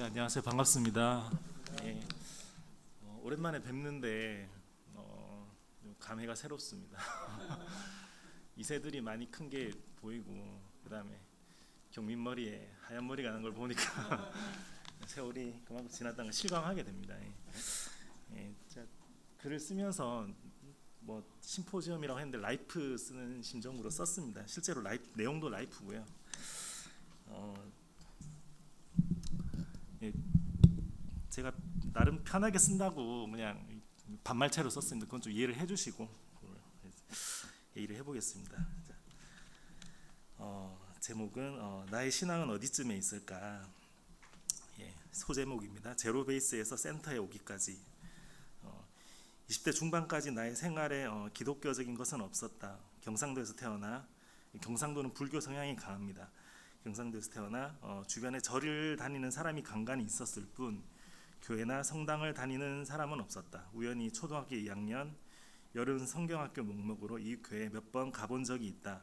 안녕하세요. 반갑습니다. 예, 오랜만에 뵙는데 좀 감회가 새롭습니다. 이새들이 많이 큰 게 보이고 그다음에 경민 머리에 하얀 머리가 나는 걸 보니까 세월이 그만큼 지났다는 걸 실감하게 됩니다. 제가 글을 쓰면서 뭐 심포지엄이라고 했는데 라이프 쓰는 심정으로 썼습니다. 실제로 내용도 라이프고요. 예, 제가 나름 편하게 쓴다고 그냥 반말체로 썼습니다. 그건 좀 이해를 해주시고 얘기를 해보겠습니다. 자, 제목은 나의 신앙은 어디쯤에 있을까? 소제목입니다. 제로 베이스에서 센터에 오기까지. 20대 중반까지 나의 생활에 기독교적인 것은 없었다. 경상도에서 태어나 경상도는 불교 성향이 강합니다. 경상도에서 태어나 주변에 절을 다니는 사람이 간간히 있었을 뿐 교회나 성당을 다니는 사람은 없었다. 우연히 초등학교 2학년 여름 성경학교 목록으로 이 교회에 몇 번 가본 적이 있다.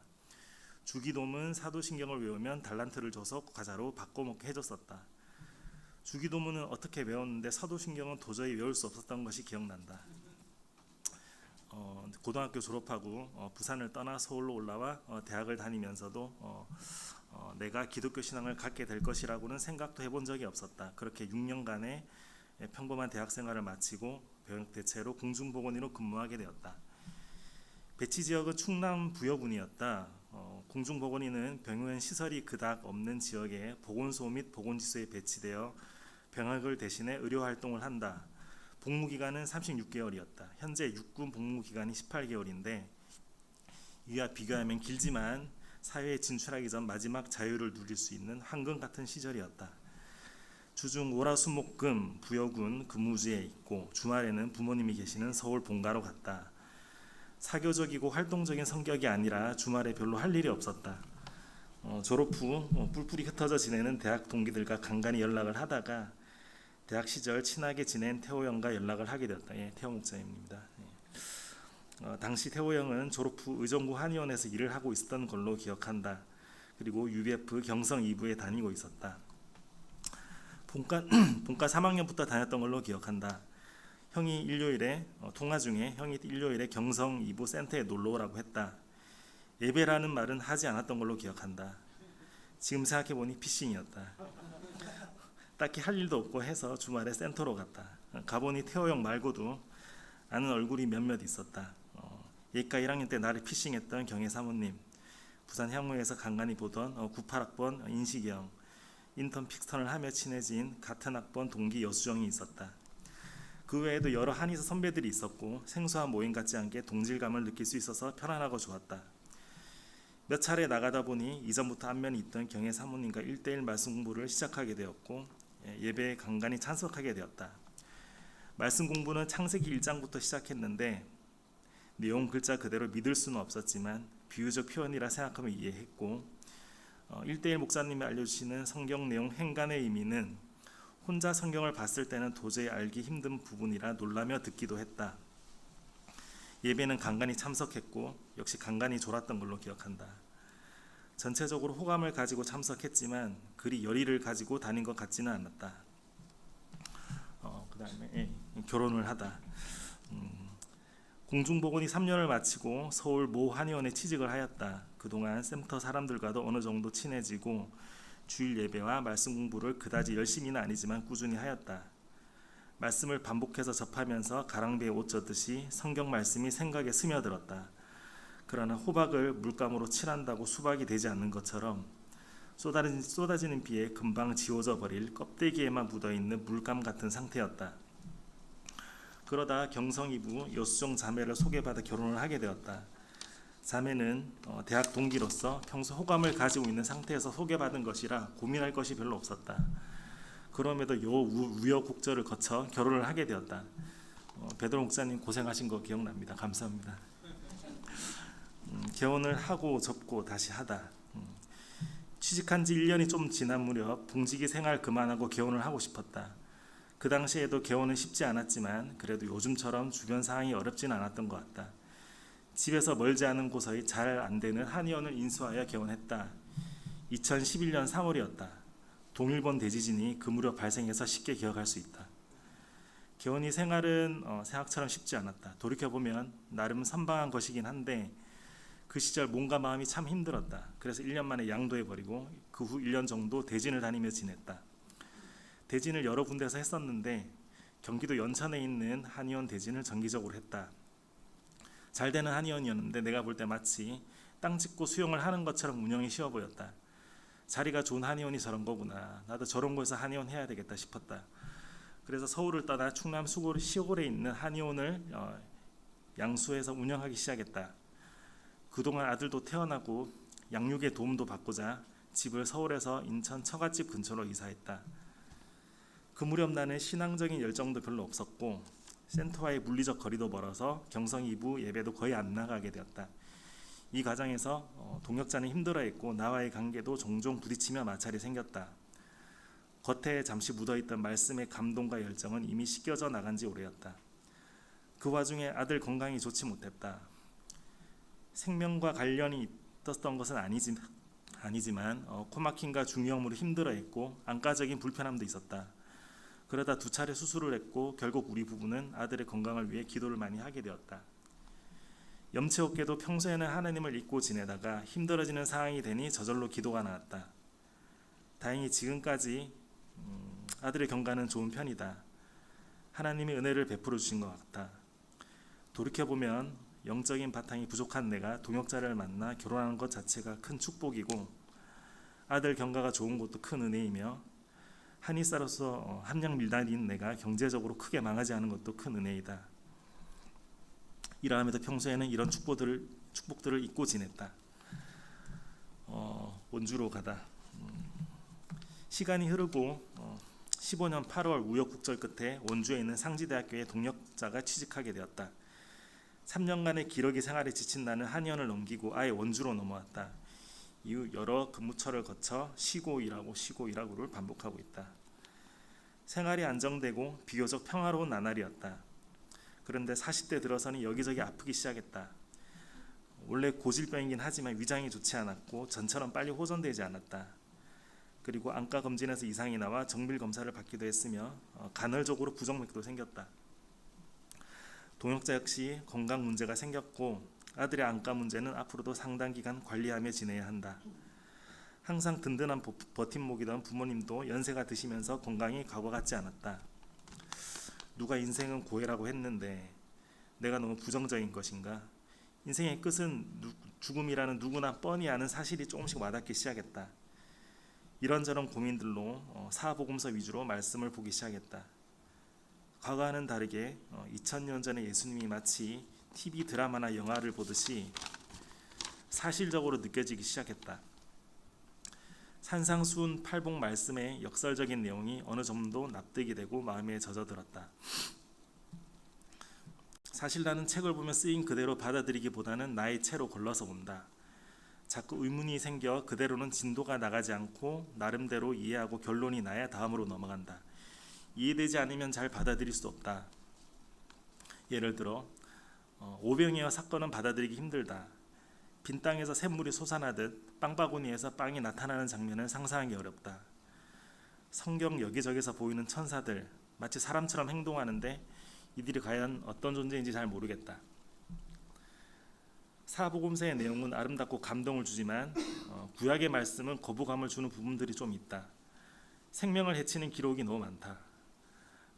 주기도문 사도신경을 외우면 달란트를 줘서 과자로 바꿔먹게 해줬었다. 주기도문은 어떻게 외웠는데 사도신경은 도저히 외울 수 없었던 것이 기억난다. 고등학교 졸업하고 부산을 떠나 서울로 올라와 대학을 다니면서도 내가 기독교 신앙을 갖게 될 것이라고는 생각도 해본 적이 없었다. 그렇게 6년간의 평범한 대학 생활을 마치고 병역 대체로 공중보건의로 근무하게 되었다. 배치 지역은 충남 부여군이었다. 공중보건의는 병원 시설이 그닥 없는 지역에 보건소 및 보건지소에 배치되어 병역을 대신해 의료활동을 한다. 복무기간은 36개월이었다. 현재 육군 복무기간이 18개월인데 이와 비교하면 길지만 사회에 진출하기 전 마지막 자유를 누릴 수 있는 황금 같은 시절이었다. 주중 월화수목금 부여군 근무지에 있고 주말에는 부모님이 계시는 서울 본가로 갔다. 사교적이고 활동적인 성격이 아니라 주말에 별로 할 일이 없었다. 졸업 후 뿔뿔이 흩어져 지내는 대학 동기들과 간간히 연락을 하다가 대학 시절 친하게 지낸 태호 형과 연락을 하게 되었다. 태호 목사님입니다. 당시 태호 형은 졸업 후 의정부 한의원에서 일을 하고 있었던 걸로 기억한다. 그리고 UBF 경성 2부에 다니고 있었다. 본과 3학년부터 다녔던 걸로 기억한다. 형이 일요일에 통화 중에 형이 일요일에 경성 2부 센터에 놀러 오라고 했다. 예배라는 말은 하지 않았던 걸로 기억한다. 지금 생각해보니 피싱이었다. 딱히 할 일도 없고 해서 주말에 센터로 갔다. 가보니 태호 형 말고도 아는 얼굴이 몇몇 있었다. 예과 1학년 때 나를 피싱했던 경혜 사모님, 부산 향후에서 간간히 보던 98학번 인식이 형, 인턴 픽스턴을 하며 친해진 같은 학번 동기 여수정이 있었다. 그 외에도 여러 한의사 선배들이 있었고 생소한 모임 같지 않게 동질감을 느낄 수 있어서 편안하고 좋았다. 몇 차례 나가다 보니 이전부터 안면이 있던 경혜 사모님과 1대1 말씀 공부를 시작하게 되었고 예배에 간간히 참석하게 되었다. 말씀 공부는 창세기 1장부터 시작했는데 내용 글자 그대로 믿을 수는 없었지만 비유적 표현이라 생각하며 이해했고 1대1 목사님이 알려주시는 성경 내용 행간의 의미는 혼자 성경을 봤을 때는 도저히 알기 힘든 부분이라 놀라며 듣기도 했다. 예배는 간간히 참석했고 역시 간간히 졸았던 걸로 기억한다. 전체적으로 호감을 가지고 참석했지만 그리 열의를 가지고 다닌 것 같지는 않았다. 그 다음에 결혼을 하다. 공중보건이 3년을 마치고 서울 모 한의원에 취직을 하였다. 그동안 센터 사람들과도 어느 정도 친해지고 주일 예배와 말씀 공부를 그다지 열심히는 아니지만 꾸준히 하였다. 말씀을 반복해서 접하면서 가랑비에 옷 젖듯이 성경 말씀이 생각에 스며들었다. 그러나 호박을 물감으로 칠한다고 수박이 되지 않는 것처럼 쏟아지는 비에 금방 지워져 버릴 껍데기에만 묻어있는 물감 같은 상태였다. 그러다 경성 2부 여수정 자매를 소개받아 결혼을 하게 되었다. 자매는 대학 동기로서 평소 호감을 가지고 있는 상태에서 소개받은 것이라 고민할 것이 별로 없었다. 그럼에도 우여곡절을 거쳐 결혼을 하게 되었다. 베드로 목사님 고생하신 거 기억납니다. 감사합니다. 결혼을 하고 접고 다시 하다. 취직한 지 1년이 좀 지난 무렵 봉직이 생활 그만하고 개혼을 하고 싶었다. 그 당시에도 개혼은 쉽지 않았지만 그래도 요즘처럼 주변 상황이 어렵진 않았던 것 같다. 집에서 멀지 않은 곳의 잘 안되는 한의원을 인수하여 개혼했다. 2011년 3월이었다. 동일본 대지진이 그 무렵 발생해서 쉽게 기억할 수 있다. 개원이 생활은 생각처럼 쉽지 않았다. 돌이켜보면 나름 선방한 것이긴 한데 그 시절 몸과 마음이 참 힘들었다. 그래서 1년 만에 양도해버리고 그 후 1년 정도 대진을 다니며 지냈다. 대진을 여러 군데서 했었는데 경기도 연천에 있는 한의원 대진을 정기적으로 했다. 잘 되는 한의원이었는데 내가 볼 때 마치 땅 짓고 수용을 하는 것처럼 운영이 쉬워 보였다. 자리가 좋은 한의원이 저런 거구나. 나도 저런 곳에서 한의원 해야 되겠다 싶었다. 그래서 서울을 떠나 충남 시골에 있는 한의원을 양수에서 운영하기 시작했다. 그동안 아들도 태어나고 양육의 도움도 받고자 집을 서울에서 인천 처갓집 근처로 이사했다. 그 무렵 나는 신앙적인 열정도 별로 없었고 센터와의 물리적 거리도 멀어서 경성 2부 예배도 거의 안 나가게 되었다. 이 과정에서 동역자는 힘들어했고 나와의 관계도 종종 부딪히며 마찰이 생겼다. 겉에 잠시 묻어있던 말씀의 감동과 열정은 이미 씻겨져 나간 지 오래였다. 그 와중에 아들 건강이 좋지 못했다. 생명과 관련이 있었던 것은 아니지만 코막힘과 중이염으로 힘들어했고 안과적인 불편함도 있었다. 그러다 2차례 수술을 했고 결국 우리 부부는 아들의 건강을 위해 기도를 많이 하게 되었다. 염치 없게도 평소에는 하나님을 잊고 지내다가 힘들어지는 상황이 되니 저절로 기도가 나왔다. 다행히 지금까지 아들의 경과는 좋은 편이다. 하나님이 은혜를 베풀어 주신 것 같다. 돌이켜보면 영적인 바탕이 부족한 내가 동역자를 만나 결혼하는 것 자체가 큰 축복이고 아들 경과가 좋은 것도 큰 은혜이며 한의사로서 함량 밀단인 내가 경제적으로 크게 망하지 않은 것도 큰 은혜이다. 이러함에도 평소에는 이런 축복들을 잊고 지냈다. 원주로 가다. 시간이 흐르고 15년 8월 우여곡절 끝에 원주에 있는 상지대학교에 동역자가 취직하게 되었다. 3년간의 기러기 생활에 지친 나는 한의원을 넘기고 아예 원주로 넘어왔다. 이후 여러 근무처를 거쳐 쉬고 일하고를 반복하고 있다. 생활이 안정되고 비교적 평화로운 나날이었다. 그런데 40대 들어서는 여기저기 아프기 시작했다. 원래 고질병이긴 하지만 위장이 좋지 않았고 전처럼 빨리 호전되지 않았다. 그리고 안과 검진에서 이상이 나와 정밀 검사를 받기도 했으며 간헐적으로 부정맥도 생겼다. 동역자 역시 건강 문제가 생겼고 아들의 안과 문제는 앞으로도 상당 기간 관리하며 지내야 한다. 항상 든든한 버팀목이던 부모님도 연세가 드시면서 건강이 과거 같지 않았다. 누가 인생은 고해라고 했는데 내가 너무 부정적인 것인가? 인생의 끝은 죽음이라는 누구나 뻔히 아는 사실이 조금씩 와닿기 시작했다. 이런저런 고민들로 사복음서 위주로 말씀을 보기 시작했다. 과거와는 다르게 2000년 전에 예수님이 마치 TV 드라마나 영화를 보듯이 사실적으로 느껴지기 시작했다. 산상수훈 팔복 말씀의 역설적인 내용이 어느 정도 납득이 되고 마음에 젖어들었다. 사실 나는 책을 보면 쓰인 그대로 받아들이기보다는 나의 채로 걸러서 본다. 자꾸 의문이 생겨 그대로는 진도가 나가지 않고 나름대로 이해하고 결론이 나야 다음으로 넘어간다. 이해되지 않으면 잘 받아들일 수 없다. 예를 들어 오병이어 사건은 받아들이기 힘들다. 빈 땅에서 샘물이 솟아나듯 빵바구니에서 빵이 나타나는 장면을 상상하기 어렵다. 성경 여기저기서 보이는 천사들 마치 사람처럼 행동하는데 이들이 과연 어떤 존재인지 잘 모르겠다. 사복음서의 내용은 아름답고 감동을 주지만 구약의 말씀은 거부감을 주는 부분들이 좀 있다. 생명을 해치는 기록이 너무 많다.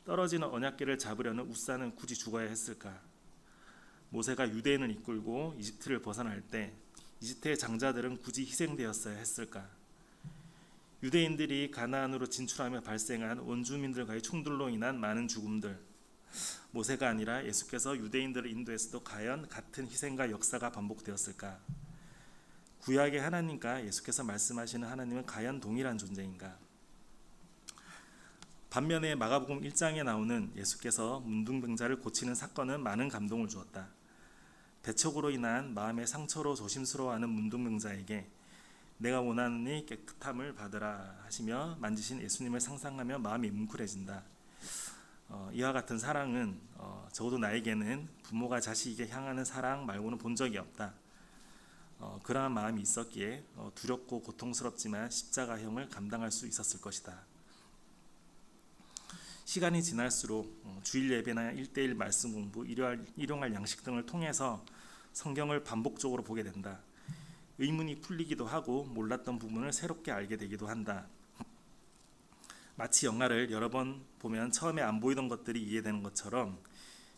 떨어지는 언약궤를 잡으려는 웃사는 굳이 죽어야 했을까? 모세가 유대인을 이끌고 이집트를 벗어날 때 이집트의 장자들은 굳이 희생되었어야 했을까? 유대인들이 가나안으로 진출하며 발생한 원주민들과의 충돌로 인한 많은 죽음들, 모세가 아니라 예수께서 유대인들을 인도했어도 과연 같은 희생과 역사가 반복되었을까? 구약의 하나님과 예수께서 말씀하시는 하나님은 과연 동일한 존재인가? 반면에 마가복음 1장에 나오는 예수께서 문둥병자를 고치는 사건은 많은 감동을 주었다. 배척으로 인한 마음의 상처로 조심스러워하는 문둥병자에게 내가 원하노니 깨끗함을 받으라 하시며 만지신 예수님을 상상하며 마음이 뭉클해진다. 이와 같은 사랑은 적어도 나에게는 부모가 자식에게 향하는 사랑 말고는 본 적이 없다. 그러한 마음이 있었기에 두렵고 고통스럽지만 십자가형을 감당할 수 있었을 것이다. 시간이 지날수록 주일 예배나 1:1 말씀 공부, 일용할 양식 등을 통해서 성경을 반복적으로 보게 된다. 의문이 풀리기도 하고 몰랐던 부분을 새롭게 알게 되기도 한다. 마치 영화를 여러 번 보면 처음에 안 보이던 것들이 이해되는 것처럼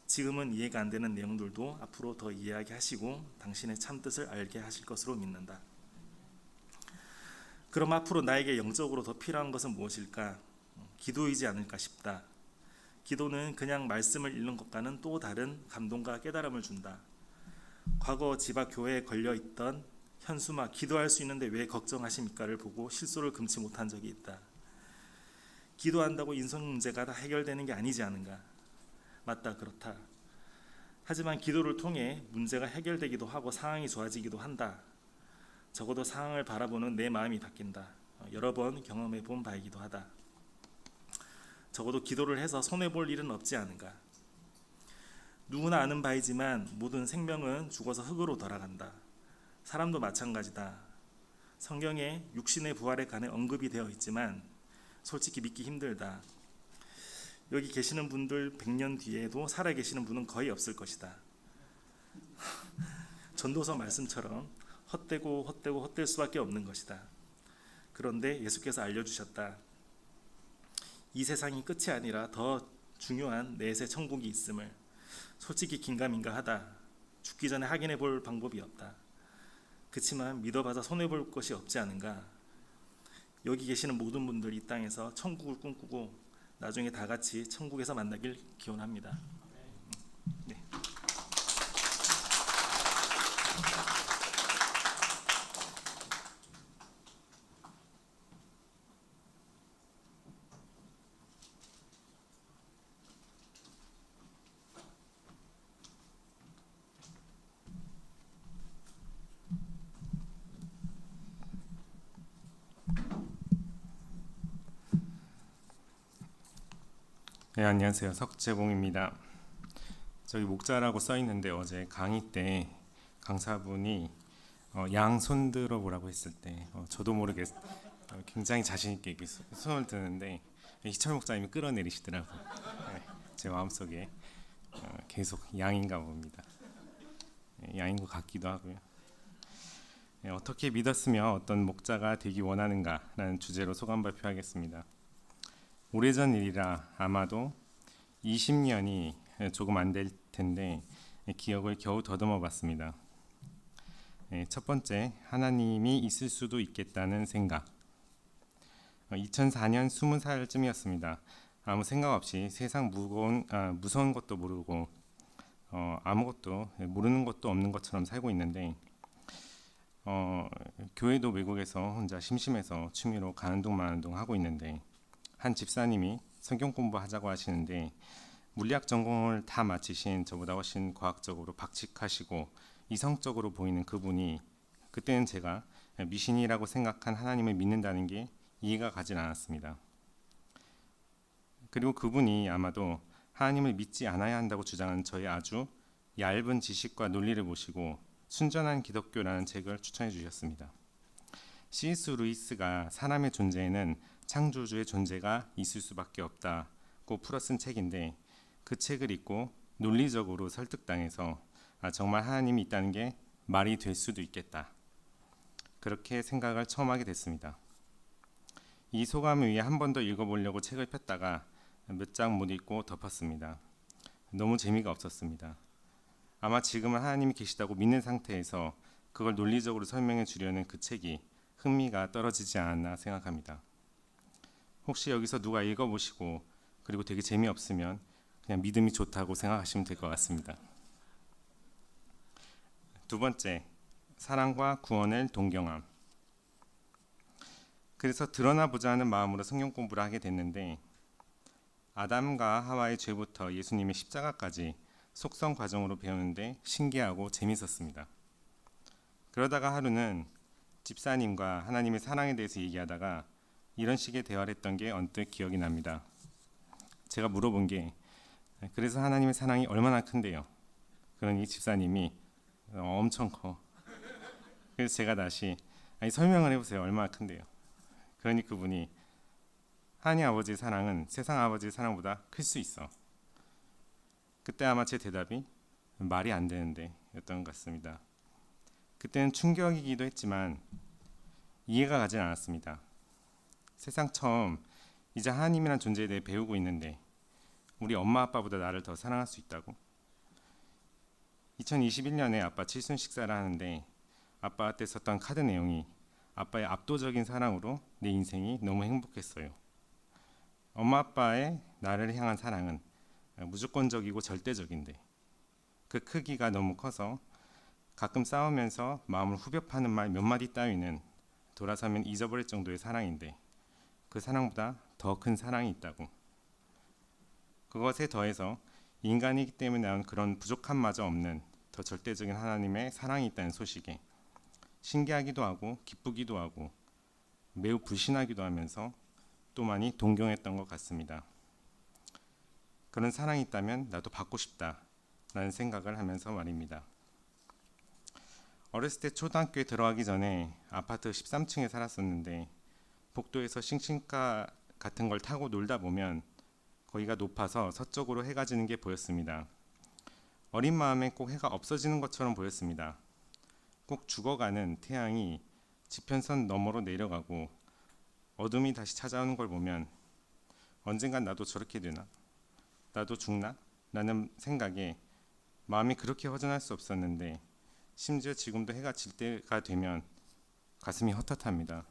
지금은 이해가 안 되는 내용들도 앞으로 더 이해하게 하시고 당신의 참뜻을 알게 하실 것으로 믿는다. 그럼 앞으로 나에게 영적으로 더 필요한 것은 무엇일까? 기도이지 않을까 싶다. 기도는 그냥 말씀을 읽는 것과는 또 다른 감동과 깨달음을 준다. 과거 집 앞 교회에 걸려있던 현수막 기도할 수 있는데 왜 걱정하십니까를 보고 실소를 금치 못한 적이 있다. 기도한다고 인성 문제가 다 해결되는 게 아니지 않은가? 맞다, 그렇다. 하지만 기도를 통해 문제가 해결되기도 하고 상황이 좋아지기도 한다. 적어도 상황을 바라보는 내 마음이 바뀐다. 여러 번 경험해 본 바이기도 하다. 적어도 기도를 해서 손해볼 일은 없지 않은가? 누구나 아는 바이지만 모든 생명은 죽어서 흙으로 돌아간다. 사람도 마찬가지다. 성경에 육신의 부활에 관해 언급이 되어 있지만 솔직히 믿기 힘들다. 여기 계시는 분들 100년 뒤에도 살아계시는 분은 거의 없을 것이다. 전도서 말씀처럼 헛될 수밖에 없는 것이다. 그런데 예수께서 알려주셨다. 이 세상이 끝이 아니라 더 중요한 내세 천국이 있음을. 솔직히 긴가민가하다. 죽기 전에 확인해 볼 방법이 없다. 그치만 믿어봐서 손해볼 것이 없지 않은가. 여기 계시는 모든 분들 이 땅에서 천국을 꿈꾸고 나중에 다 같이 천국에서 만나길 기원합니다. 네. 네, 안녕하세요. 석재봉입니다. 저기 목자라고 써 있는데 어제 강의 때 강사분이 양 손 들어 보라고 했을 때 저도 모르게 굉장히 자신 있게 이렇게 손을 드는데 희철 목사님이 끌어내리시더라고요. 네, 제 마음속에 계속 양인가 봅니다. 네, 양인 것 같기도 하고요. 네, 어떻게 믿었으며 어떤 목자가 되기 원하는가라는 주제로 소감 발표하겠습니다. 오래전 일이라 아마도 20년이 조금 안 될 텐데 기억을 겨우 더듬어 봤습니다. 첫 번째, 하나님이 있을 수도 있겠다는 생각. 2004년 20살쯤이었습니다. 아무 생각 없이 세상 무서운 것도 모르고 아무것도 모르는 것도 없는 것처럼 살고 있는데 교회도 외국에서 혼자 심심해서 취미로 가는 둥 마는 둥 하고 있는데 한 집사님이 성경 공부하자고 하시는데 물리학 전공을 다 마치신 저보다 훨씬 과학적으로 박칙하시고 이성적으로 보이는 그분이 그때는 제가 미신이라고 생각한 하나님을 믿는다는 게 이해가 가진 않았습니다. 그리고 그분이 아마도 하나님을 믿지 않아야 한다고 주장하는 저의 아주 얇은 지식과 논리를 보시고 순전한 기독교라는 책을 추천해 주셨습니다. C.S. 루이스가 사람의 존재에는 창조주의 존재가 있을 수밖에 없다고 풀어 쓴 책인데 그 책을 읽고 논리적으로 설득당해서 정말 하나님이 있다는 게 말이 될 수도 있겠다. 그렇게 생각을 처음 하게 됐습니다. 이 소감을 위해 한 번 더 읽어보려고 책을 폈다가 몇 장 못 읽고 덮었습니다. 너무 재미가 없었습니다. 아마 지금은 하나님이 계시다고 믿는 상태에서 그걸 논리적으로 설명해 주려는 그 책이 흥미가 떨어지지 않았나 생각합니다. 혹시 여기서 누가 읽어보시고 그리고 되게 재미없으면 그냥 믿음이 좋다고 생각하시면 될 것 같습니다. 두 번째, 사랑과 구원을 동경함. 그래서 드러나 보자 하는 마음으로 성경 공부를 하게 됐는데 아담과 하와의 죄부터 예수님의 십자가까지 속성 과정으로 배우는데 신기하고 재밌었습니다. 그러다가 하루는 집사님과 하나님의 사랑에 대해서 얘기하다가 이런 식의 대화를 했던 게 언뜻 기억이 납니다. 제가 물어본 게 그래서 하나님의 사랑이 얼마나 큰데요? 그러니 집사님이 엄청 커. 그래서 제가 다시 아니 설명을 해보세요. 얼마나 큰데요. 그러니 그분이 하나님 아버지의 사랑은 세상 아버지의 사랑보다 클 수 있어. 그때 아마 제 대답이 말이 안 되는데 였던 것 같습니다. 그때는 충격이기도 했지만 이해가 가진 않았습니다. 세상 처음 이제 하나님이란 존재에 대해 배우고 있는데 우리 엄마 아빠보다 나를 더 사랑할 수 있다고? 2021년에 아빠 칠순 식사를 하는데 아빠한테 썼던 카드 내용이 아빠의 압도적인 사랑으로 내 인생이 너무 행복했어요. 엄마 아빠의 나를 향한 사랑은 무조건적이고 절대적인데 그 크기가 너무 커서 가끔 싸우면서 마음을 후벼 파는 말 몇 마디 따위는 돌아서면 잊어버릴 정도의 사랑인데 그 사랑보다 더 큰 사랑이 있다고. 그것에 더해서 인간이기 때문에 나온 그런 부족함마저 없는 더 절대적인 하나님의 사랑이 있다는 소식에 신기하기도 하고 기쁘기도 하고 매우 불신하기도 하면서 또 많이 동경했던 것 같습니다. 그런 사랑이 있다면 나도 받고 싶다라는 생각을 하면서 말입니다. 어렸을 때 초등학교에 들어가기 전에 아파트 13층에 살았었는데 복도에서 싱싱카 같은 걸 타고 놀다 보면 거기가 높아서 서쪽으로 해가 지는 게 보였습니다. 어린 마음에 꼭 해가 없어지는 것처럼 보였습니다. 꼭 죽어가는 태양이 지평선 너머로 내려가고 어둠이 다시 찾아오는 걸 보면 언젠간 나도 저렇게 되나? 나도 죽나? 라는 생각에 마음이 그렇게 허전할 수 없었는데 심지어 지금도 해가 질 때가 되면 가슴이 헛헛합니다.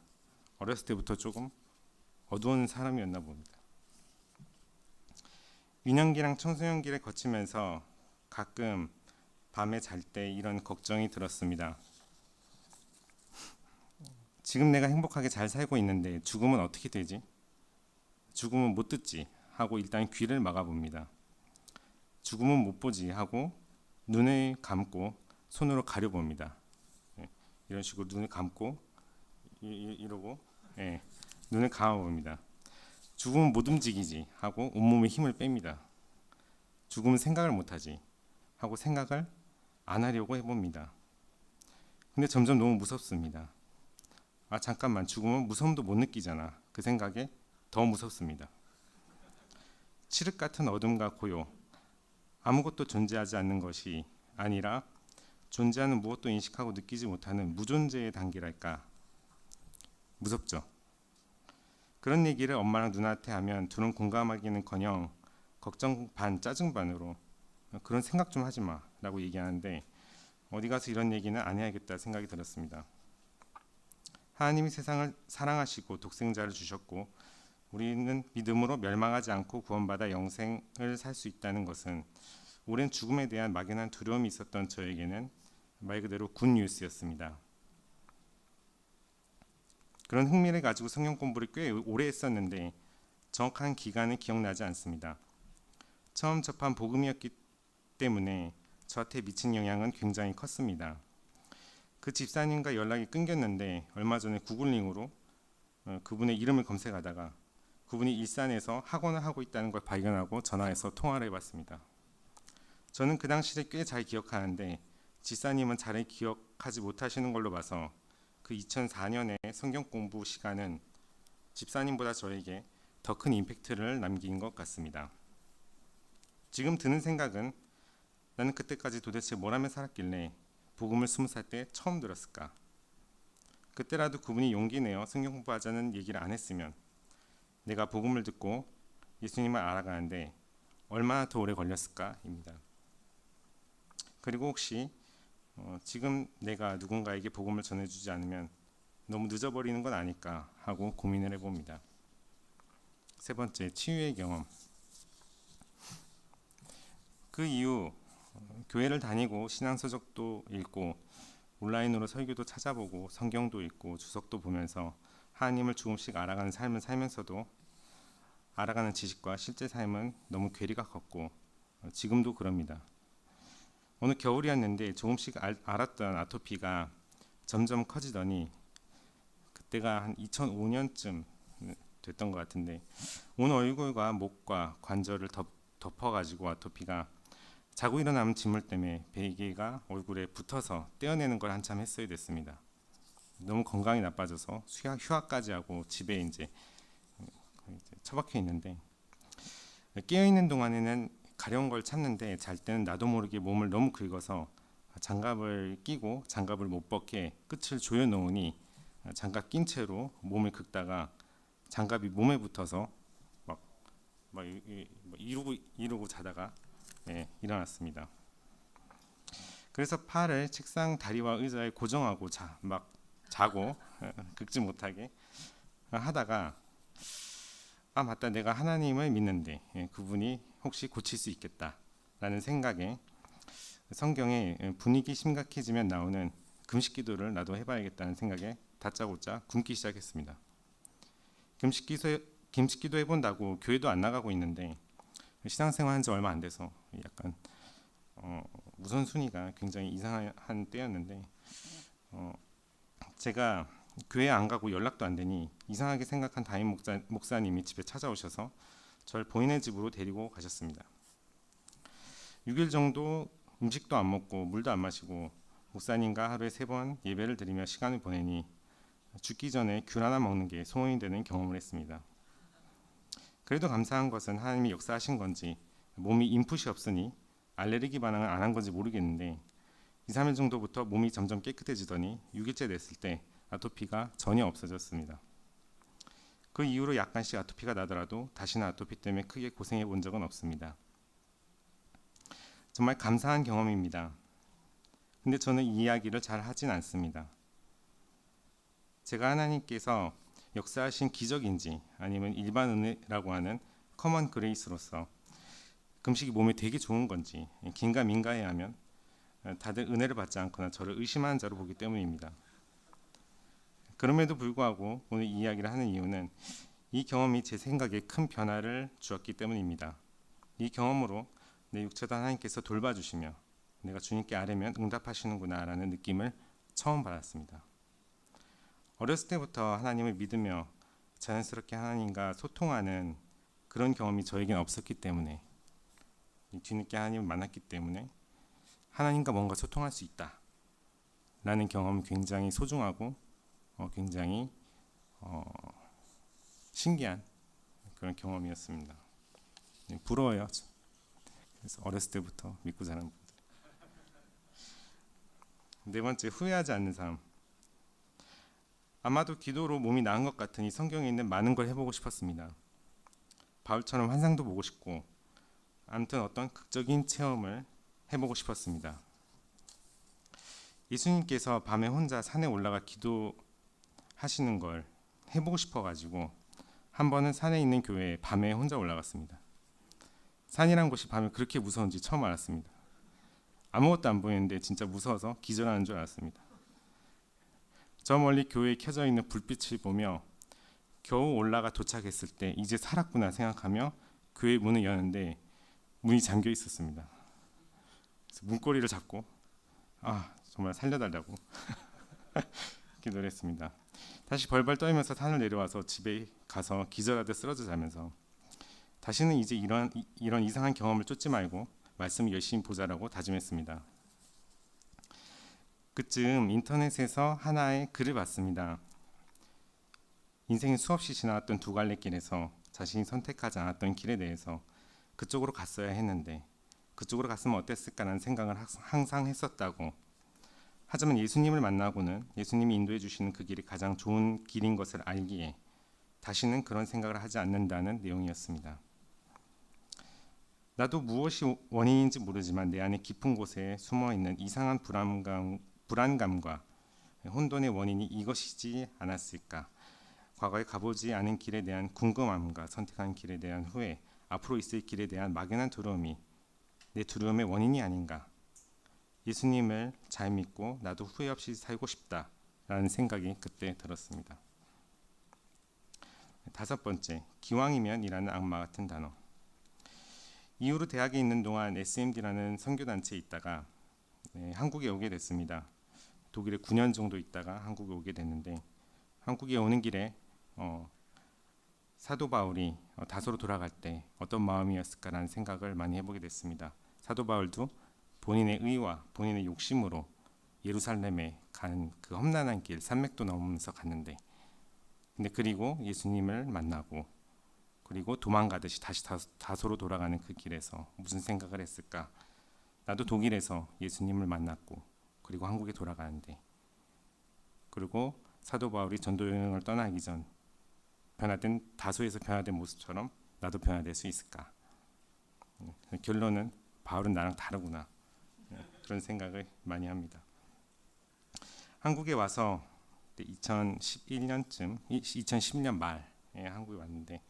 어렸을 때부터 조금 어두운 사람이었나 봅니다. 유년기랑 청소년기를 거치면서 가끔 밤에 잘 때 이런 걱정이 들었습니다. 지금 내가 행복하게 잘 살고 있는데 죽으면 어떻게 되지? 죽으면 못 듣지 하고 일단 귀를 막아봅니다. 죽으면 못 보지 하고 눈을 감고 손으로 가려봅니다. 이런 식으로 눈을 감고 이러고 눈을 감아봅니다. 죽으면 못 움직이지 하고 온몸에 힘을 뺍니다. 죽으면 생각을 못하지 하고 생각을 안 하려고 해봅니다. 근데 점점 너무 무섭습니다. 아 잠깐만, 죽으면 무서움도 못 느끼잖아. 그 생각에 더 무섭습니다. 칠흑 같은 어둠과 고요, 아무것도 존재하지 않는 것이 아니라 존재하는 무엇도 인식하고 느끼지 못하는 무존재의 단계랄까. 무섭죠. 그런 얘기를 엄마랑 누나한테 하면 둘은 공감하기는커녕 걱정 반 짜증 반으로 그런 생각 좀 하지 마 라고 얘기하는데 어디 가서 이런 얘기는 안 해야겠다 생각이 들었습니다. 하나님이 세상을 사랑하시고 독생자를 주셨고 우리는 믿음으로 멸망하지 않고 구원받아 영생을 살 수 있다는 것은 오랜 죽음에 대한 막연한 두려움이 있었던 저에게는 말 그대로 굿뉴스였습니다. 그런 흥미를 가지고 성경 공부를 꽤 오래 했었는데 정확한 기간은 기억나지 않습니다. 처음 접한 복음이었기 때문에 저한테 미친 영향은 굉장히 컸습니다. 그 집사님과 연락이 끊겼는데 얼마 전에 구글링으로 그분의 이름을 검색하다가 그분이 일산에서 학원을 하고 있다는 걸 발견하고 전화해서 통화를 해봤습니다. 저는 그 당시를 꽤 잘 기억하는데 집사님은 잘 기억하지 못하시는 걸로 봐서 그 2004년의 성경 공부 시간은 집사님보다 저에게 더 큰 임팩트를 남긴 것 같습니다. 지금 드는 생각은 나는 그때까지 도대체 뭘 하며 살았길래 복음을 20살 때 처음 들었을까? 그때라도 그분이 용기 내어 성경 공부하자는 얘기를 안 했으면 내가 복음을 듣고 예수님을 알아가는데 얼마나 더 오래 걸렸을까입니다. 그리고 혹시 지금 내가 누군가에게 복음을 전해주지 않으면 너무 늦어버리는 건 아닐까 하고 고민을 해봅니다. 세 번째, 치유의 경험. 그 이후 교회를 다니고 신앙서적도 읽고 온라인으로 설교도 찾아보고 성경도 읽고 주석도 보면서 하나님을 조금씩 알아가는 삶을 살면서도 알아가는 지식과 실제 삶은 너무 괴리가 컸고 지금도 그럽니다. 어느 겨울이었는데 조금씩 알았던 아토피가 점점 커지더니 그때가 한 2005년쯤 됐던 것 같은데 온 얼굴과 목과 관절을 덮어가지고 아토피가 자고 일어나면 진물 때문에 베개가 얼굴에 붙어서 떼어내는 걸 한참 했어야 됐습니다. 너무 건강이 나빠져서 휴학까지 하고 집에 이제 처박혀 있는데, 깨어 있는 동안에는 가려운 걸 참는데 잘 때는 나도 모르게 몸을 너무 긁어서 장갑을 끼고 장갑을 못 벗게 끝을 조여 놓으니 장갑 낀 채로 몸을 긁다가 장갑이 몸에 붙어서 막 이러고 자다가 일어났습니다. 그래서 팔을 책상 다리와 의자에 고정하고 자고 긁지 못하게 하다가, 아 맞다, 내가 하나님을 믿는데 그분이 혹시 고칠 수 있겠다라는 생각에 성경에 분위기 심각해지면 나오는 금식 기도를 나도 해봐야겠다는 생각에 다짜고짜 굶기 시작했습니다. 금식 기도 해본다고 교회도 안 나가고 있는데 신앙생활 한 지 얼마 안 돼서 약간 우선순위가 굉장히 이상한 때였는데, 제가 교회 안 가고 연락도 안 되니 이상하게 생각한 담임 목사님이 집에 찾아오셔서 저를 본인의 집으로 데리고 가셨습니다. 6일 정도 음식도 안 먹고 물도 안 마시고 목사님과 하루에 3번 예배를 드리며 시간을 보내니 죽기 전에 귤 하나 먹는 게 소원이 되는 경험을 했습니다. 그래도 감사한 것은 하나님이 역사하신 건지 몸이 인풋이 없으니 알레르기 반응을 안 한 건지 모르겠는데 2, 3일 정도부터 몸이 점점 깨끗해지더니 6일째 됐을 때 아토피가 전혀 없어졌습니다. 그 이후로 약간씩 아토피가 나더라도 다시는 아토피 때문에 크게 고생해 본 적은 없습니다. 정말 감사한 경험입니다. 근데 저는 이 이야기를 잘 하진 않습니다. 제가 하나님께서 역사하신 기적인지 아니면 일반 은혜라고 하는 커먼 그레이스로서 금식이 몸에 되게 좋은 건지 긴가민가해 하면 다들 은혜를 받지 않거나 저를 의심하는 자로 보기 때문입니다. 그럼에도 불구하고 오늘 이 이야기를 하는 이유는 이 경험이 제 생각에 큰 변화를 주었기 때문입니다. 이 경험으로 내 육체도 하나님께서 돌봐주시며 내가 주님께 아뢰면 응답하시는구나 라는 느낌을 처음 받았습니다. 어렸을 때부터 하나님을 믿으며 자연스럽게 하나님과 소통하는 그런 경험이 저에겐 없었기 때문에, 뒤늦게 하나님을 만났기 때문에 하나님과 뭔가 소통할 수 있다 라는 경험은 굉장히 소중하고 굉장히 신기한 그런 경험이었습니다. 부러워요. 그래서 어렸을 때부터 믿고 자란 분들. 4번째, 후회하지 않는 삶. 아마도 기도로 몸이 나은 것 같으니 성경에 있는 많은 걸 해보고 싶었습니다. 바울처럼 환상도 보고 싶고, 아무튼 어떤 극적인 체험을 해보고 싶었습니다. 예수님께서 밤에 혼자 산에 올라가 기도하시는 걸 해보고 싶어가지고 한 번은 산에 있는 교회에 밤에 혼자 올라갔습니다. 산이란 곳이 밤에 그렇게 무서운지 처음 알았습니다. 아무것도 안 보이는데 진짜 무서워서 기절하는 줄 알았습니다. 저 멀리 교회에 켜져 있는 불빛을 보며 겨우 올라가 도착했을 때 이제 살았구나 생각하며 교회 문을 여는데 문이 잠겨 있었습니다. 그래서 문고리를 잡고 정말 살려달라고 기도를 했습니다. 다시 벌벌 떨면서 산을 내려와서 집에 가서 기절하듯 쓰러져 자면서 다시는 이제 이런 이상한 경험을 쫓지 말고 말씀을 열심히 보자라고 다짐했습니다. 그쯤 인터넷에서 하나의 글을 봤습니다. 인생에 수없이 지나왔던 두 갈래 길에서 자신이 선택하지 않았던 길에 대해서 그쪽으로 갔어야 했는데 그쪽으로 갔으면 어땠을까라는 생각을 항상 했었다고. 하지만 예수님을 만나고는 예수님이 인도해 주시는 그 길이 가장 좋은 길인 것을 알기에 다시는 그런 생각을 하지 않는다는 내용이었습니다. 나도 무엇이 원인인지 모르지만 내 안에 깊은 곳에 숨어있는 이상한 불안감과 혼돈의 원인이 이것이지 않았을까. 과거에 가보지 않은 길에 대한 궁금함과 선택한 길에 대한 후회, 앞으로 있을 길에 대한 막연한 두려움이 내 두려움의 원인이 아닌가. 예수님을 잘 믿고 나도 후회 없이 살고 싶다라는 생각이 그때 들었습니다. 5번째, 기왕이면이라는 악마 같은 단어. 이후로 대학에 있는 동안 SMD라는 선교단체에 있다가 한국에 오게 됐습니다. 독일에 9년 정도 있다가 한국에 오게 됐는데, 한국에 오는 길에 사도 바울이 다소로 돌아갈 때 어떤 마음이었을까라는 생각을 많이 해보게 됐습니다. 사도 바울도 본인의 의와 본인의 욕심으로 예루살렘에 가는 그 험난한 길, 산맥도 넘으면서 갔는데, 근데 그리고 예수님을 만나고 그리고 도망가듯이 다시 다소로 돌아가는 그 길에서 무슨 생각을 했을까? 나도 독일에서 예수님을 만났고 그리고 한국에 돌아가는데, 그리고 사도 바울이 전도 여행을 떠나기 전 다소에서 변화된 모습처럼 나도 변화될 수 있을까? 결론은 바울은 나랑 다르구나. 그런 생각을 많이 합니다. 한국에 와서 2011년쯤, 2010년 말에 한국에 왔는데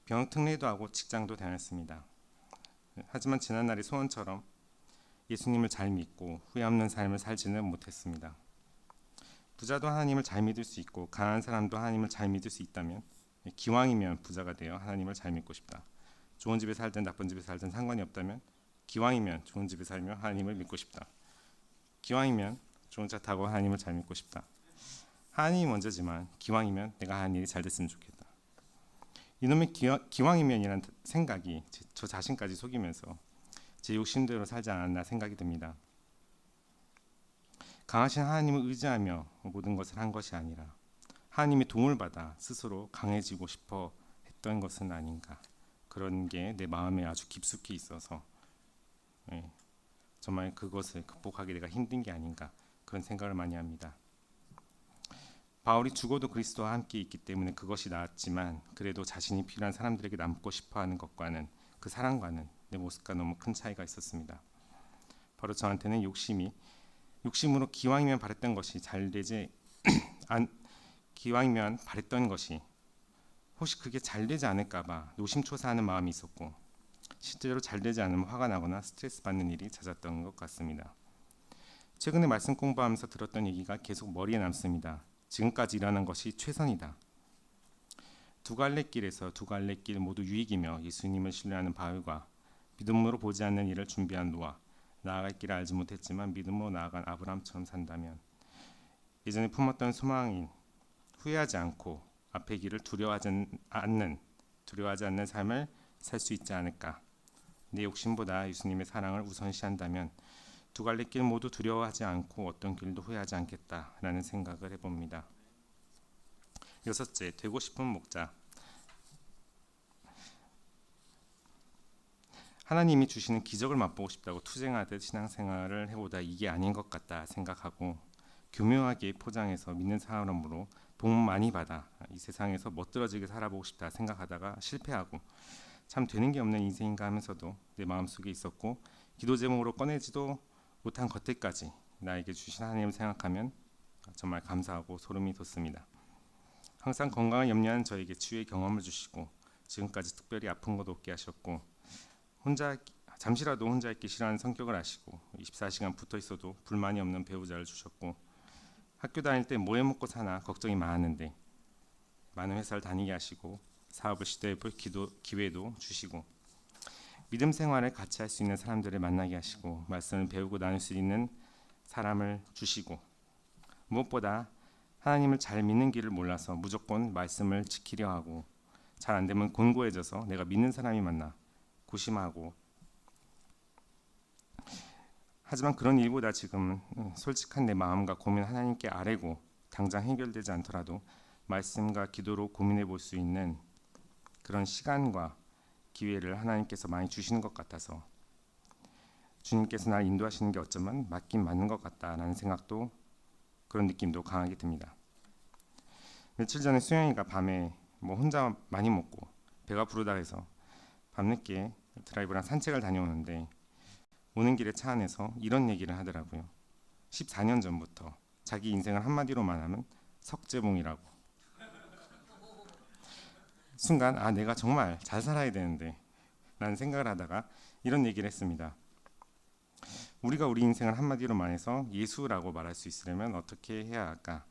병역 특례도 하고 직장도 다녔습니다. 하지만 지난날의 소원처럼 예수님을 잘 믿고 후회 없는 삶을 살지는 못했습니다. 부자도 하나님을 잘 믿을 수 있고 가난한 사람도 하나님을 잘 믿을 수 있다면 기왕이면 부자가 되어 하나님을 잘 믿고 싶다. 좋은 집에 살든 나쁜 집에 살든 상관이 없다면 기왕이면 좋은 집에 살며 하나님을 믿고 싶다. 기왕이면 좋은 차 타고 하나님을 잘 믿고 싶다. 하나님이 먼저지만 기왕이면 내가 하는 일이 잘 됐으면 좋겠다. 이놈의 기왕이면이라는 생각이 저 자신까지 속이면서 제 욕심대로 살지 않았나 생각이 듭니다. 강하신 하나님을 의지하며 모든 것을 한 것이 아니라 하나님의 도움을 받아 스스로 강해지고 싶어 했던 것은 아닌가. 그런 게 내 마음에 아주 깊숙이 있어서 정말 그것을 극복하기 내가 힘든 게 아닌가, 그런 생각을 많이 합니다. 바울이 죽어도 그리스도와 함께 있기 때문에 그것이 나았지만 그래도 자신이 필요한 사람들에게 남고 싶어하는 것과는, 그 사랑과는 내 모습과 너무 큰 차이가 있었습니다. 바로 저한테는 욕심으로 기왕이면 바랬던 것이 기왕이면 바랬던 것이 혹시 그게 잘 되지 않을까봐 노심초사하는 마음이 있었고, 실제로 잘 되지 않으면 화가 나거나 스트레스 받는 일이 잦았던 것 같습니다. 최근에 말씀 공부하면서 들었던 얘기가 계속 머리에 남습니다. 지금까지 일어난 것이 최선이다. 두 갈래 길에서 두 갈래 길 모두 유익이며 예수님을 신뢰하는 바울과 믿음으로 보지 않는 일을 준비한 노아, 나아갈 길을 알지 못했지만 믿음으로 나아간 아브라함처럼 산다면 예전에 품었던 소망인 후회하지 않고 앞의 길을 두려워하지 않는 삶을 살 수 있지 않을까. 내 욕심보다 예수님의 사랑을 우선시한다면 두 갈래 길 모두 두려워하지 않고 어떤 길도 후회하지 않겠다라는 생각을 해봅니다. 여섯째, 되고 싶은 목자. 하나님이 주시는 기적을 맛보고 싶다고 투쟁하듯 신앙생활을 해보다 이게 아닌 것 같다 생각하고 교묘하게 포장해서 믿는 사람으로 복 많이 받아 이 세상에서 멋들어지게 살아보고 싶다 생각하다가 실패하고 참 되는 게 없는 인생인가 하면서도 내 마음속에 있었고, 기도 제목으로 꺼내지도 못한 것들까지 나에게 주신 하나님을 생각하면 정말 감사하고 소름이 돋습니다. 항상 건강을 염려하는 저에게 치유의 경험을 주시고 지금까지 특별히 아픈 것 없게 하셨고, 잠시라도 혼자 있기 싫어하는 성격을 아시고 24시간 붙어 있어도 불만이 없는 배우자를 주셨고, 학교 다닐 때 뭐 해먹고 사나 걱정이 많았는데 많은 회사를 다니게 하시고 사업을 시도해볼 기회도 주시고, 믿음 생활을 같이 할 수 있는 사람들을 만나게 하시고 말씀을 배우고 나눌 수 있는 사람을 주시고, 무엇보다 하나님을 잘 믿는 길을 몰라서 무조건 말씀을 지키려 하고 잘 안되면 곤고해져서 내가 믿는 사람이 만나 고심하고, 하지만 그런 일보다 지금은 솔직한 내 마음과 고민 하나님께 아뢰고 당장 해결되지 않더라도 말씀과 기도로 고민해 볼 수 있는 그런 시간과 기회를 하나님께서 많이 주시는 것 같아서 주님께서 날 인도하시는 게 어쩌면 맞긴 맞는 것 같다라는 생각도, 그런 느낌도 강하게 듭니다. 며칠 전에 수영이가 밤에 혼자 많이 먹고 배가 부르다 해서 밤늦게 드라이브랑 산책을 다녀오는데 오는 길에 차 안에서 이런 얘기를 하더라고요. 14년 전부터 자기 인생을 한마디로 말하면 석재봉이라고. 순간 내가 정말 잘 살아야 되는데 라는 생각을 하다가 이런 얘기를 했습니다. 우리가 우리 인생을 한마디로 말해서 예수라고 말할 수 있으려면 어떻게 해야 할까?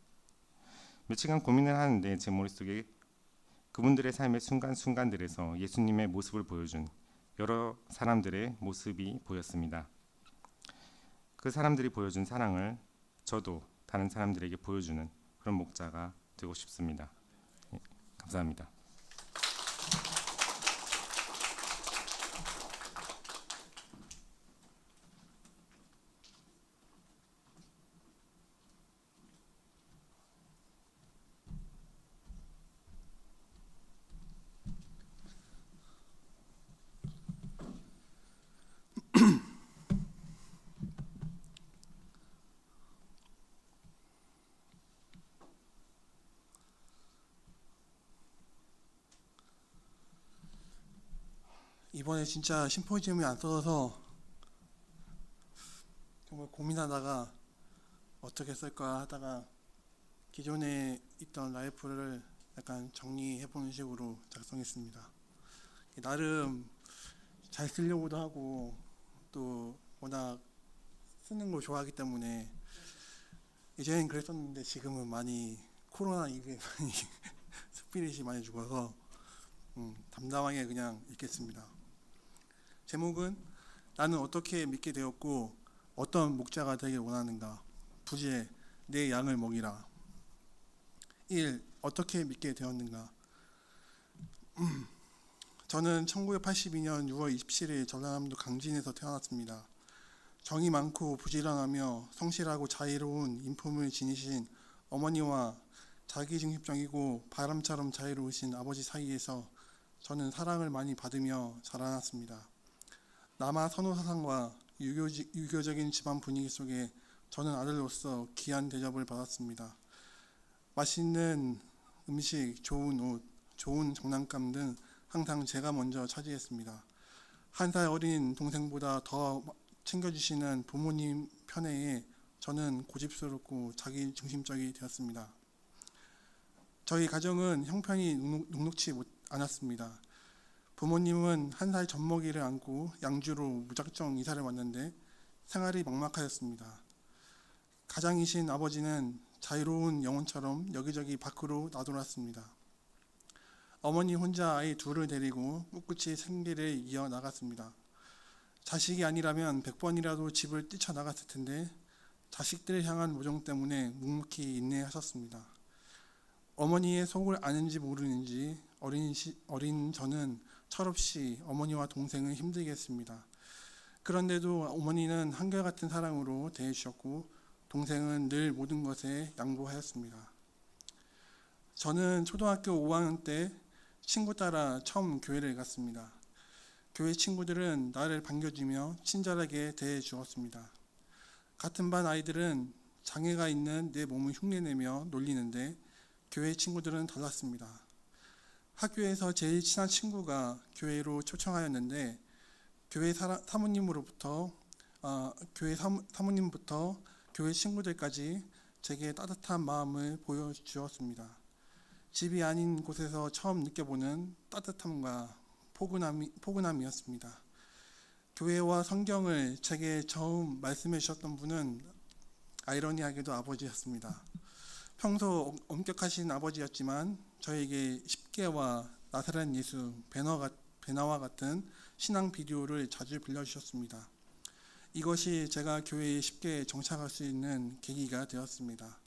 며칠간 고민을 하는데 제 머릿속에 그분들의 삶의 순간순간들에서 예수님의 모습을 보여준 여러 사람들의 모습이 보였습니다. 그 사람들이 보여준 사랑을 저도 다른 사람들에게 보여주는 그런 목자가 되고 싶습니다. 감사합니다. 이번에 진짜 심포지엄이 안 써져서 정말 고민하다가 어떻게 쓸까 하다가 기존에 있던 라이프를 약간 정리해보는 식으로 작성했습니다. 나름 잘 쓰려고도 하고 또 워낙 쓰는 걸 좋아하기 때문에 이제는 그랬었는데 지금은 많이 코로나 이후에 많이 스피릿이 많이 죽어서 담담하게 그냥 읽겠습니다. 제목은 나는 어떻게 믿게 되었고 어떤 목자가 되길 원하는가. 부지에 내 양을 먹이라. 1. 어떻게 믿게 되었는가. 저는 1982년 6월 27일 전라남도 강진에서 태어났습니다. 정이 많고 부지런하며 성실하고 자유로운 인품을 지니신 어머니와 자기중심적이고 바람처럼 자유로우신 아버지 사이에서 저는 사랑을 많이 받으며 자라났습니다. 남아 선호 사상과 유교적인 집안 분위기 속에 저는 아들로서 귀한 대접을 받았습니다. 맛있는 음식, 좋은 옷, 좋은 장난감 등 항상 제가 먼저 차지했습니다. 1살 어린 동생보다 더 챙겨주시는 부모님 편애에 저는 고집스럽고 자기중심적이 되었습니다. 저희 가정은 형편이 녹록치 않았습니다. 부모님은 1살 젖먹이를 안고 양주로 무작정 이사를 왔는데 생활이 막막하였습니다. 가장이신 아버지는 자유로운 영혼처럼 여기저기 밖으로 나돌았습니다. 어머니 혼자 아이 둘을 데리고 꿋꿋이 생계를 이어나갔습니다. 자식이 아니라면 100번이라도 집을 뛰쳐나갔을 텐데 자식들을 향한 모정 때문에 묵묵히 인내하셨습니다. 어머니의 속을 아는지 모르는지 어린 저는 철없이 어머니와 동생을 힘들게 했습니다. 그런데도 어머니는 한결같은 사랑으로 대해주셨고 동생은 늘 모든 것에 양보하였습니다. 저는 초등학교 5학년 때 친구 따라 처음 교회를 갔습니다. 교회 친구들은 나를 반겨주며 친절하게 대해주었습니다. 같은 반 아이들은 장애가 있는 내 몸을 흉내내며 놀리는데 교회 친구들은 달랐습니다. 학교에서 제일 친한 친구가 교회로 초청하였는데 교회 사모님부터 교회 친구들까지 제게 따뜻한 마음을 보여주었습니다. 집이 아닌 곳에서 처음 느껴보는 따뜻함과 포근함이었습니다. 교회와 성경을 제게 처음 말씀해 주셨던 분은 아이러니하게도 아버지였습니다. 평소 엄격하신 아버지였지만 저에게 십계와 나사렛 예수, 베나와 같은 신앙 비디오를 자주 빌려주셨습니다. 이것이 제가 교회에 쉽게 정착할 수 있는 계기가 되었습니다.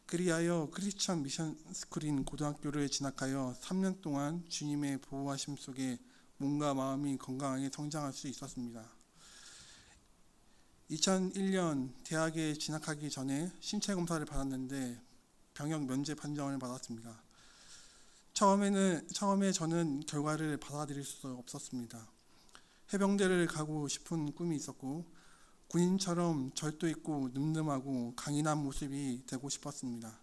그리하여 크리스천 미션 스쿨인 고등학교를 진학하여 3년 동안 주님의 보호하심 속에 몸과 마음이 건강하게 성장할 수 있었습니다. 2001년 대학에 진학하기 전에 신체 검사를 받았는데 병역 면제 판정을 받았습니다. 처음에 저는 결과를 받아들일 수 없었습니다. 해병대를 가고 싶은 꿈이 있었고 군인처럼 절도 있고 늠름하고 강인한 모습이 되고 싶었습니다.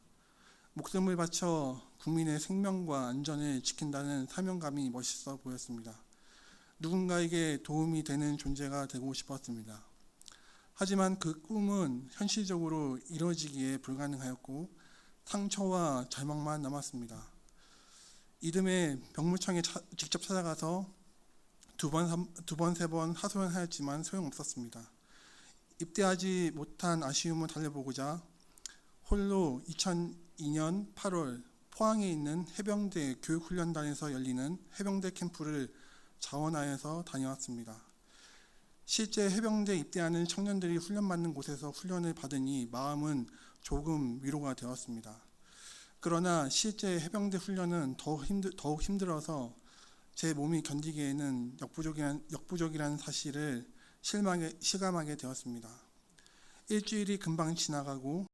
목숨을 바쳐 국민의 생명과 안전을 지킨다는 사명감이 멋있어 보였습니다. 누군가에게 도움이 되는 존재가 되고 싶었습니다. 하지만 그 꿈은 현실적으로 이루어지기에 불가능하였고 상처와 절망만 남았습니다. 이듬해 병무청에 직접 찾아가서 두 번, 세 번 하소연하였지만 소용없었습니다. 입대하지 못한 아쉬움을 달래보고자 홀로 2002년 8월 포항에 있는 해병대 교육훈련단에서 열리는 해병대 캠프를 자원하여서 다녀왔습니다. 실제 해병대 입대하는 청년들이 훈련받는 곳에서 훈련을 받으니 마음은 조금 위로가 되었습니다. 그러나 실제 해병대 훈련은 더욱 힘들어서 제 몸이 견디기에는 역부족이라는 사실을 실감하게 되었습니다. 일주일이 금방 지나가고